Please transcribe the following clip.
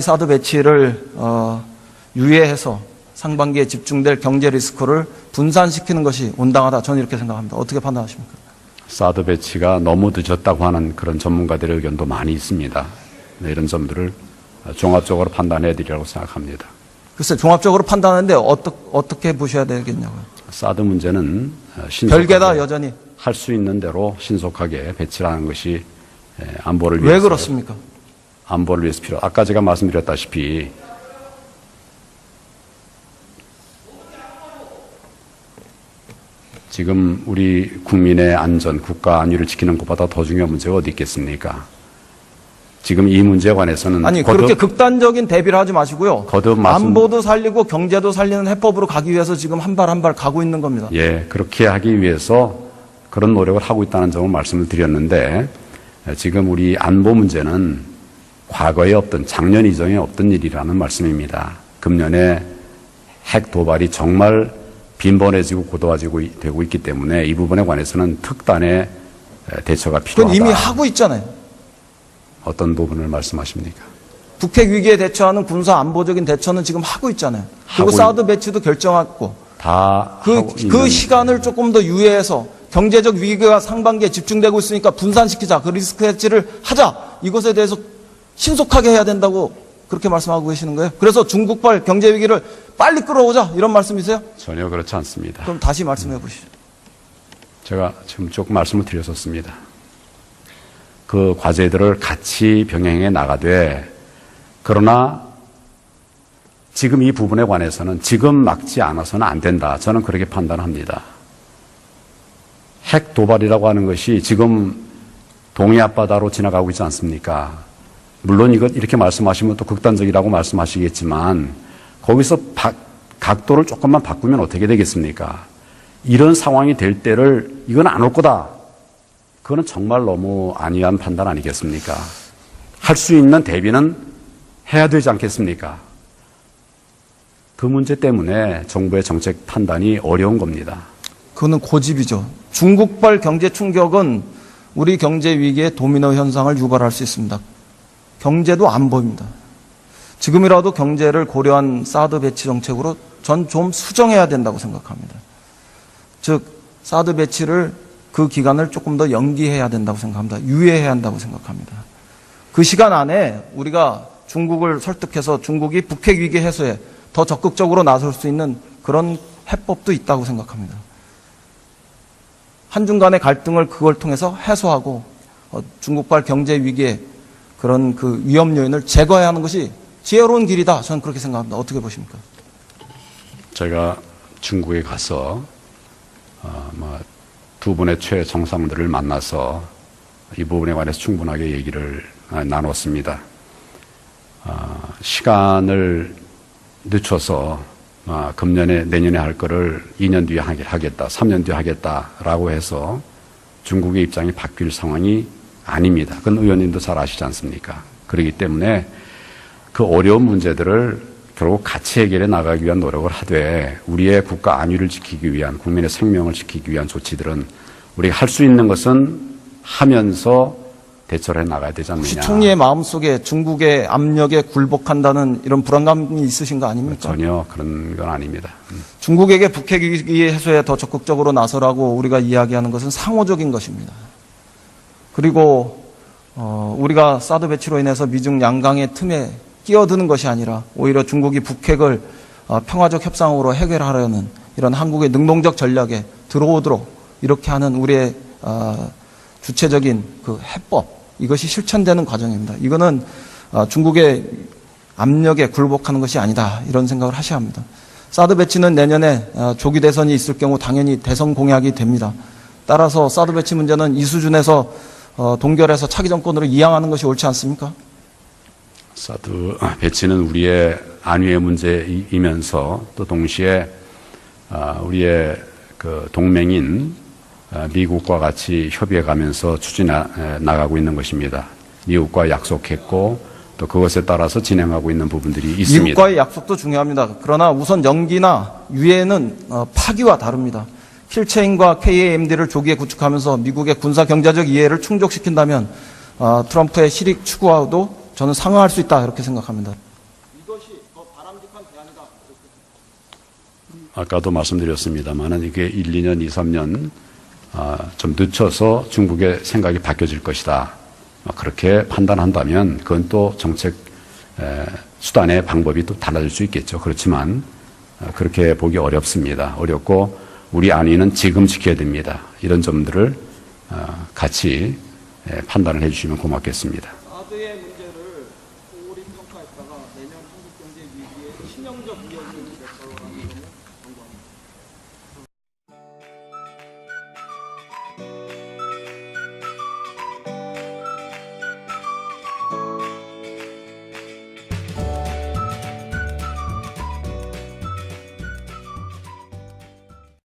사드 배치를 유예해서 상반기에 집중될 경제 리스크를 분산시키는 것이 온당하다. 저는 이렇게 생각합니다. 어떻게 판단하십니까? 사드 배치가 너무 늦었다고 하는 그런 전문가들의 의견도 많이 있습니다. 네, 이런 점들을 종합적으로 판단해야 되리라고 생각합니다. 글쎄, 종합적으로 판단하는데 어떻게 보셔야 되겠냐고요. 사드 문제는 별개다 여전히. 할 수 있는 대로 신속하게 배치를 하는 것이 안보를 위해서. 왜 그렇습니까? 안보를 위해서 필요. 아까 제가 말씀드렸다시피 지금 우리 국민의 안전, 국가 안위를 지키는 것보다 더 중요한 문제가 어디 있겠습니까? 지금 이 문제에 관해서는 아니 그렇게 극단적인 대비를 하지 마시고요. 안보도 살리고 경제도 살리는 해법으로 가기 위해서 지금 한 발 한 발 가고 있는 겁니다. 예, 그렇게 하기 위해서 그런 노력을 하고 있다는 점을 말씀을 드렸는데 지금 우리 안보 문제는 과거에 없던 작년 이전에 없던 일이라는 말씀입니다. 금년에 핵 도발이 정말 빈번해지고 고도화되고 되고 있기 때문에 이 부분에 관해서는 특단의 대처가 필요하다. 그건 이미 하고 있잖아요. 어떤 부분을 말씀하십니까? 북핵 위기에 대처하는 군사 안보적인 대처는 지금 하고 있잖아요. 그리고 사드 배치도 결정했고 그 시간을 조금 더 유예해서 경제적 위기가 상반기에 집중되고 있으니까 분산시키자. 그 리스크 해치를 하자. 이것에 대해서 신속하게 해야 된다고 그렇게 말씀하고 계시는 거예요. 그래서 중국발 경제 위기를 빨리 끌어오자 이런 말씀이세요? 전혀 그렇지 않습니다. 그럼 다시 말씀해 보시죠. 제가 지금 조금 말씀을 드렸었습니다. 그 과제들을 같이 병행해 나가되 그러나 지금 이 부분에 관해서는 지금 막지 않아서는 안 된다. 저는 그렇게 판단합니다. 핵 도발이라고 하는 것이 지금 동해 앞바다로 지나가고 있지 않습니까? 물론 이렇게 말씀하시면 또 극단적이라고 말씀하시겠지만 거기서 각도를 조금만 바꾸면 어떻게 되겠습니까? 이런 상황이 될 때를 이건 안 올 거다. 그거는 정말 너무 안이한 판단 아니겠습니까? 할 수 있는 대비는 해야 되지 않겠습니까? 그 문제 때문에 정부의 정책 판단이 어려운 겁니다. 그거는 고집이죠. 중국발 경제 충격은 우리 경제 위기의 도미노 현상을 유발할 수 있습니다. 경제도 안 보입니다. 지금이라도 경제를 고려한 사드 배치 정책으로 전 좀 수정해야 된다고 생각합니다. 즉 사드 배치를 그 기간을 조금 더 연기해야 된다고 생각합니다. 유예해야 한다고 생각합니다. 그 시간 안에 우리가 중국을 설득해서 중국이 북핵 위기 해소에 더 적극적으로 나설 수 있는 그런 해법도 있다고 생각합니다. 한중 간의 갈등을 그걸 통해서 해소하고 중국발 경제 위기의 그런 그 위험 요인을 제거해야 하는 것이 지혜로운 길이다. 저는 그렇게 생각합니다. 어떻게 보십니까? 제가 중국에 가서 두 분의 최정상들을 만나서 이 부분에 관해서 충분하게 얘기를 나눴습니다. 시간을 늦춰서 금년에 내년에 할 거를 2년 뒤에 하겠다, 3년 뒤에 하겠다라고 해서 중국의 입장이 바뀔 상황이 아닙니다. 그건 의원님도 잘 아시지 않습니까? 그렇기 때문에 그 어려운 문제들을 결국 같이 해결해 나가기 위한 노력을 하되 우리의 국가 안위를 지키기 위한 국민의 생명을 지키기 위한 조치들은 우리가 할 수 있는 것은 하면서 대처를 해 나가야 되지 않느냐. 혹시 총리의 마음속에 중국의 압력에 굴복한다는 이런 불안감이 있으신 거 아닙니까? 전혀 그런 건 아닙니다. 중국에게 북핵 위기 해소에 더 적극적으로 나서라고 우리가 이야기하는 것은 상호적인 것입니다. 그리고 우리가 사드 배치로 인해서 미중 양강의 틈에 끼어드는 것이 아니라 오히려 중국이 북핵을 평화적 협상으로 해결하려는 이런 한국의 능동적 전략에 들어오도록 이렇게 하는 우리의 주체적인 그 해법, 이것이 실천되는 과정입니다. 이거는 중국의 압력에 굴복하는 것이 아니다, 이런 생각을 하셔야 합니다. 사드 배치는 내년에 조기 대선이 있을 경우 당연히 대선 공약이 됩니다. 따라서 사드 배치 문제는 이 수준에서 동결해서 차기 정권으로 이양하는 것이 옳지 않습니까? 사드 배치는 우리의 안위의 문제이면서 또 동시에 우리의 그 동맹인 미국과 같이 협의해가면서 추진해 나가고 있는 것입니다. 미국과 약속했고 또 그것에 따라서 진행하고 있는 부분들이 있습니다. 미국과의 약속도 중요합니다. 그러나 우선 연기나 유예는 파기와 다릅니다. 킬체인과 KAMD를 조기에 구축하면서 미국의 군사 경제적 이해를 충족시킨다면 트럼프의 실익 추구와도 저는 상응할 수 있다, 이렇게 생각합니다. 아까도 말씀드렸습니다만 이게 1, 2년, 2, 3년 좀 늦춰서 중국의 생각이 바뀌어질 것이다. 그렇게 판단한다면 그건 또 정책 수단의 방법이 또 달라질 수 있겠죠. 그렇지만 그렇게 보기 어렵습니다. 어렵고 우리 안위는 지금 지켜야 됩니다. 이런 점들을 같이 판단을 해주시면 고맙겠습니다.